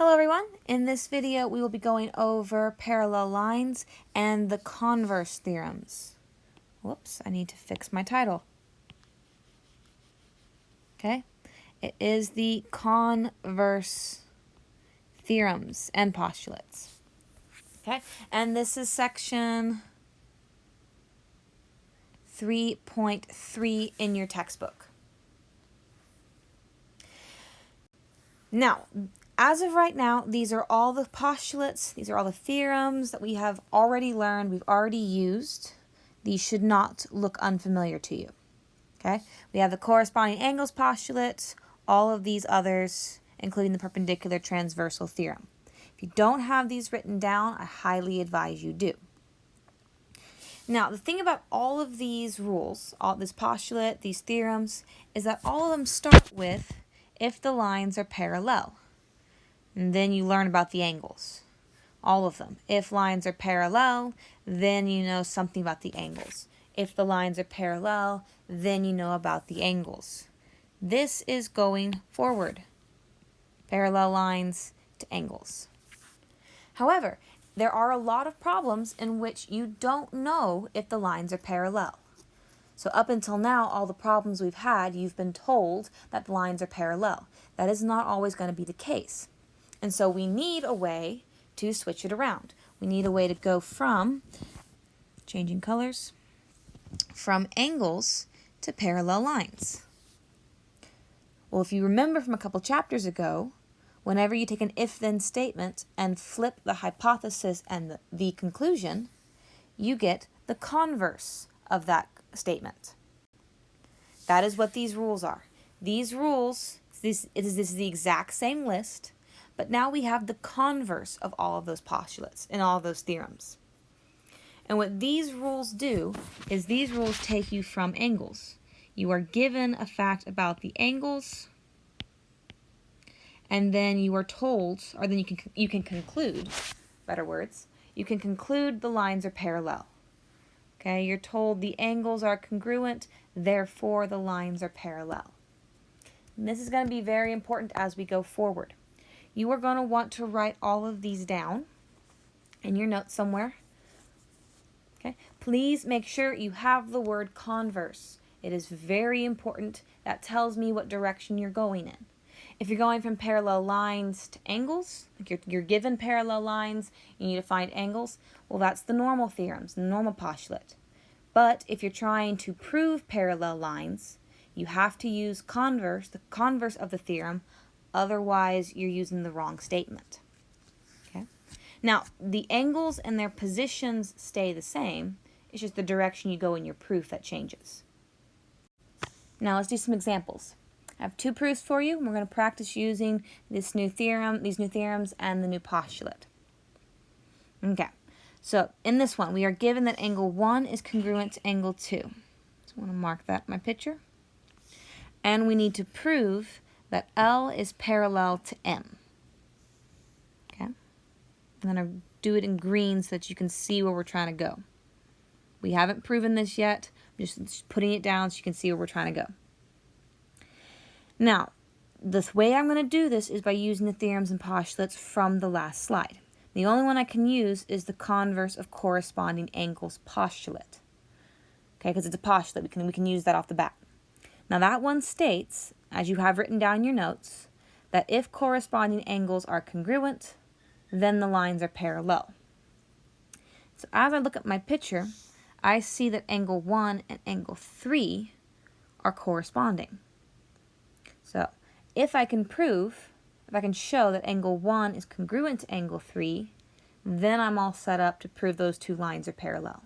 Hello everyone, in this video we will be going over parallel lines and the converse theorems. Whoops, I need to fix my title. Okay, it is the converse theorems and postulates. Okay, and this is section 3.3 in your textbook. Now, as of right now, these are all the postulates, these are all the theorems that we have already learned, we've already used. These should not look unfamiliar to you. Okay? We have the corresponding angles postulate, all of these others, including the perpendicular transversal theorem. If you don't have these written down, I highly advise you do. Now, the thing about all of these rules, all this postulate, these theorems, is that all of them start with if the lines are parallel. And then you learn about the angles. All of them. If lines are parallel, then you know something about the angles. If the lines are parallel, then you know about the angles. This is going forward. Parallel lines to angles. However, there are a lot of problems in which you don't know if the lines are parallel. So up until now, all the problems we've had, you've been told that the lines are parallel. That is not always going to be the case. And so we need a way to switch it around. We need a way to go from, changing colors, from angles to parallel lines. Well, if you remember from a couple chapters ago, whenever you take an if-then statement and flip the hypothesis and the conclusion, you get the converse of that statement. That is what these rules are. These rules, this is the exact same list, but now we have the converse of all of those postulates and all of those theorems. And what these rules do is these rules take you from angles. You are given a fact about the angles, and then you are told, or then you can conclude, better words, you can conclude the lines are parallel. Okay, you're told the angles are congruent, therefore the lines are parallel. And this is going to be very important as we go forward. You are going to want to write all of these down in your notes somewhere. Okay? Please make sure you have the word converse. It is very important. That tells me what direction you're going in. If you're going from parallel lines to angles, like you're given parallel lines, you need to find angles, well, that's the normal theorems, the normal postulate. But if you're trying to prove parallel lines, you have to use converse, the converse of the theorem. Otherwise, you're using the wrong statement. Okay? Now, the angles and their positions stay the same. It's just the direction you go in your proof that changes. Now, let's do some examples. I have two proofs for you. We're going to practice using this new theorem, these new theorems, and the new postulate. Okay. So, in this one, we are given that angle 1 is congruent to angle 2. So, I want to mark that in my picture. And we need to prove that L is parallel to M. Okay? I'm going to do it in green so that you can see where we're trying to go. We haven't proven this yet. I'm just putting it down so you can see where we're trying to go. Now, the way I'm going to do this is by using the theorems and postulates from the last slide. The only one I can use is the converse of corresponding angles postulate. Okay, because it's a postulate. We can use that off the bat. Now that one states, as you have written down in your notes, that if corresponding angles are congruent, then the lines are parallel. So as I look at my picture, I see that angle 1 and angle 3 are corresponding. So if I can show that angle 1 is congruent to angle 3, then I'm all set up to prove those two lines are parallel.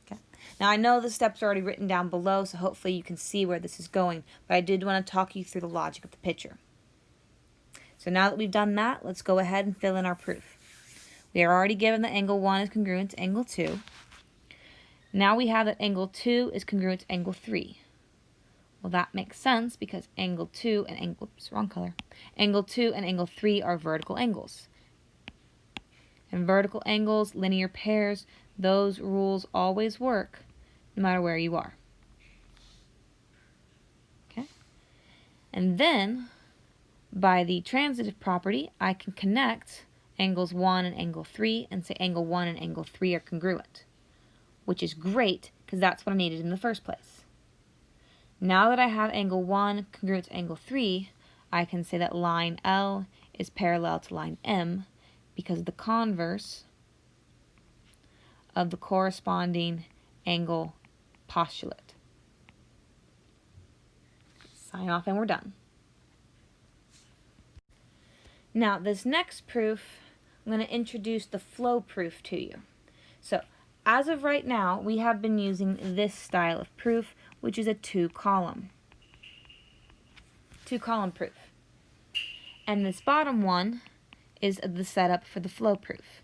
Okay. Now I know the steps are already written down below, so hopefully you can see where this is going, but I did want to talk you through the logic of the picture. So now that we've done that, let's go ahead and fill in our proof. We are already given that angle 1 is congruent to angle 2. Now we have that angle 2 is congruent to angle 3. Well, that makes sense because angle 2 and angle 2 and angle 3 are vertical angles. And vertical angles, linear pairs, those rules always work no matter where you are. Okay? And then by the transitive property, I can connect angles 1 and angle 3 and say angle 1 and angle 3 are congruent, which is great because that's what I needed in the first place. Now that I have angle 1 congruent to angle 3, I can say that line L is parallel to line M because of the converse of the corresponding angle postulate. Sign off and we're done. Now this next proof, I'm going to introduce the flow proof to you. So as of right now, we have been using this style of proof, which is a two-column proof. And this bottom one is the setup for the flow proof.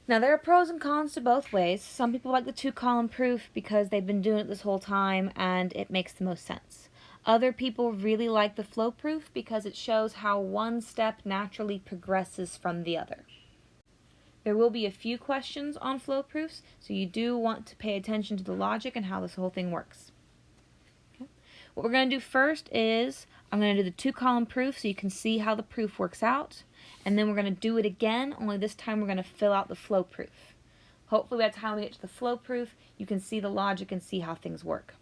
Now there are pros and cons to both ways. Some people like the two-column proof because they've been doing it this whole time and it makes the most sense. Other people really like the flow proof because it shows how one step naturally progresses from the other. There will be a few questions on flow proofs, so you do want to pay attention to the logic and how this whole thing works. Okay. What we're going to do first is I'm going to do the two-column proof so you can see how the proof works out, and then we're going to do it again, only this time we're going to fill out the flow proof. Hopefully by the time we get to the flow proof, you can see the logic and see how things work.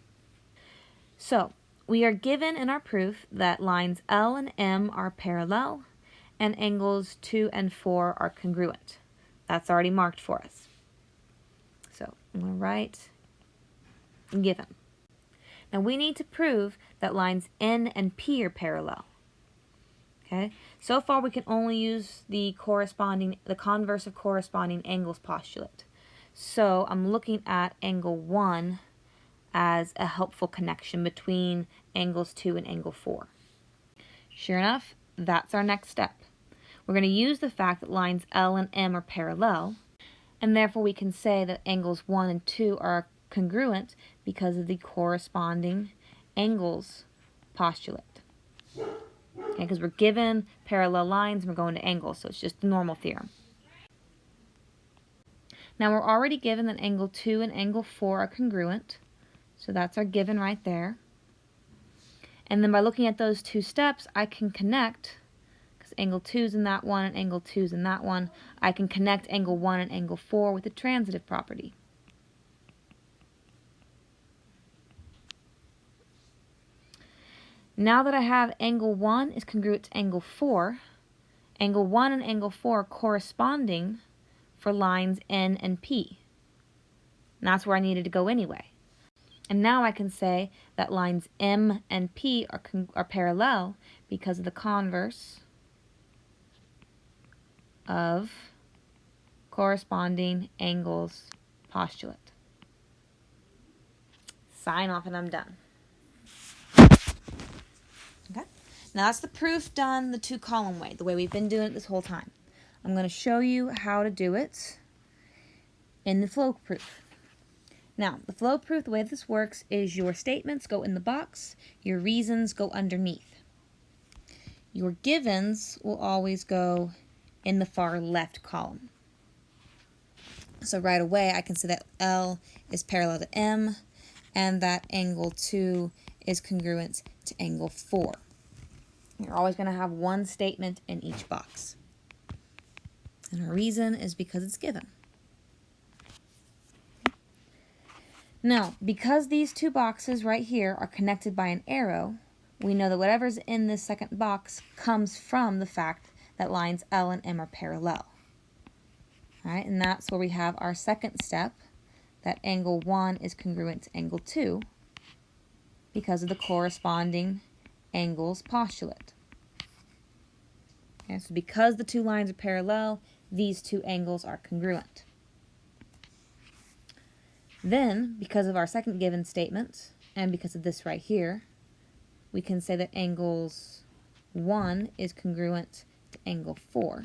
So, we are given in our proof that lines L and M are parallel and angles 2 and 4 are congruent. That's already marked for us. So I'm going to write given. Now we need to prove that lines N and P are parallel. Okay? So far we can only use the converse of corresponding angles postulate. So I'm looking at angle 1 as a helpful connection between angles 2 and angle 4. Sure enough, that's our next step. We're going to use the fact that lines L and M are parallel, and therefore we can say that angles 1 and 2 are congruent because of the corresponding angles postulate. Okay, because we're given parallel lines and we're going to angles, so it's just the normal theorem. Now we're already given that angle 2 and angle 4 are congruent, so that's our given right there. And then by looking at those two steps, I can connect, because angle 2 is in that one and angle 2 is in that one, I can connect angle 1 and angle 4 with the transitive property. Now that I have angle 1 is congruent to angle 4, angle 1 and angle 4 are corresponding for lines N and P. And that's where I needed to go anyway. And now I can say that lines M and P are parallel because of the converse of corresponding angles postulate. Sign off and I'm done. Okay? Now that's the proof done the two-column way, the way we've been doing it this whole time. I'm going to show you how to do it in the flow proof. Now, the flow proof, the way this works is your statements go in the box, your reasons go underneath. Your givens will always go in the far left column. So right away I can say that L is parallel to M and that angle 2 is congruent to angle 4. You're always going to have one statement in each box. And our reason is because it's given. Now, because these two boxes right here are connected by an arrow, we know that whatever's in this second box comes from the fact that lines L and M are parallel. All right, and that's where we have our second step, that angle 1 is congruent to angle 2 because of the corresponding angles postulate. Okay, so because the two lines are parallel, these two angles are congruent. Then, because of our second given statement, and because of this right here, we can say that angles 1 is congruent to angle 4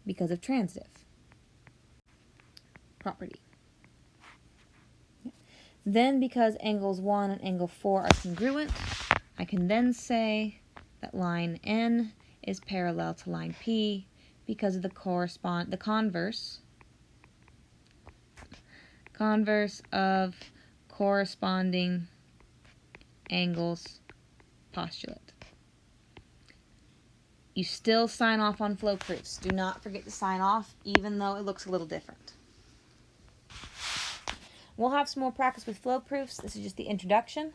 because of transitive property. Then, because angles 1 and angle 4 are congruent, I can then say that line N is parallel to line P because of the converse of corresponding angles postulate. You still sign off on flow proofs. Do not forget to sign off, even though it looks a little different. We'll have some more practice with flow proofs. This is just the introduction.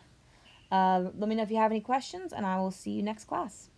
Let me know if you have any questions, and I will see you next class.